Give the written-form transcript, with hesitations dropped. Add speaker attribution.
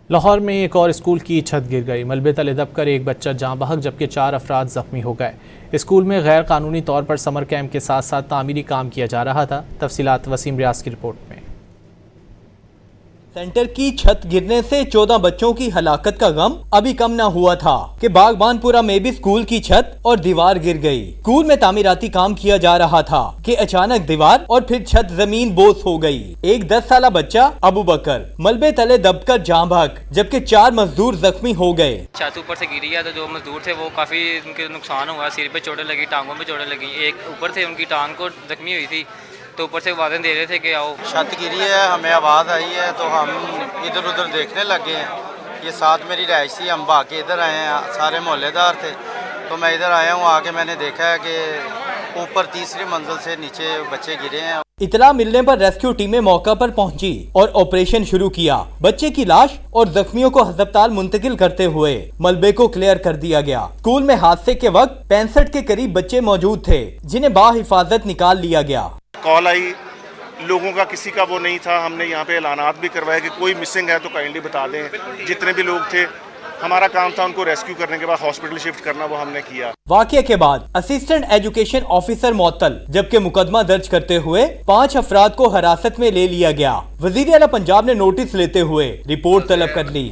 Speaker 1: लाहौर में एक और स्कूल की छत गिर गई। मलबे तले दबकर एक बच्चा जाँ बहक जबकि 4 अफराद जख्मी हो गए। स्कूल में गैर कानूनी तौर पर समर कैंप के साथ साथ तामीरी काम किया जा रहा था। तफसीलात वसीम रियाज की रिपोर्ट में।
Speaker 2: सेंटर की छत गिरने से 14 बच्चों की हलाकत का गम अभी कम न हुआ था कि बागबानपुरा में भी स्कूल की छत और दीवार गिर गई। स्कूल में तामीराती काम किया जा रहा था कि अचानक दीवार और फिर छत जमीन बोस हो गई। एक 10 साला बच्चा अबू बकर मलबे तले दबकर जाँ बहक जबकि 4 मजदूर जख्मी हो गए।
Speaker 3: छत ऊपर से गिरी है तो जो मजदूर थे वो काफी उनके नुकसान हुआ। सिर पे चोटें लगी, टांगों में चोटें लगी। एक ऊपर से उनकी टांग को जख्मी हुई थी तो ऊपर से आवाज़ें दे रहे थे कि आओ।
Speaker 4: छत गिरी है, हमें आवाज़ आई है तो हम इधर उधर देखने लगे हैं। ये साथ मेरी रहायश थी, हम भाग इधर आए हैं, सारे मोहल्लेदार थे तो मैं इधर आया हूँ। आके मैंने देखा है कि ऊपर तीसरी मंजिल से नीचे बच्चे गिरे हैं।
Speaker 2: इतला मिलने पर रेस्क्यू टीमें मौका पर पहुंची और ऑपरेशन शुरू किया। बच्चे की लाश और जख्मियों को अस्पताल मुंतकिल करते हुए मलबे को क्लियर कर दिया गया। स्कूल में हादसे के वक्त 65 के करीब बच्चे मौजूद थे जिन्हें बाहिफाजत निकाल लिया गया।
Speaker 5: कॉल आई, लोगों का किसी का वो नहीं था। हमने यहाँ पे ऐलानात भी करवाया कि कोई मिसिंग है तो काइंडली बता दें। जितने भी लोग थे हमारा काम था उनको रेस्क्यू करने के बाद हॉस्पिटल शिफ्ट करना, वो हमने किया।
Speaker 2: वाकये के बाद असिस्टेंट एजुकेशन ऑफिसर मुअत्तल जबकि मुकदमा दर्ज करते हुए 5 अफराद को हिरासत में ले लिया गया। वजीर आला पंजाब ने नोटिस लेते हुए रिपोर्ट तलब कर ली।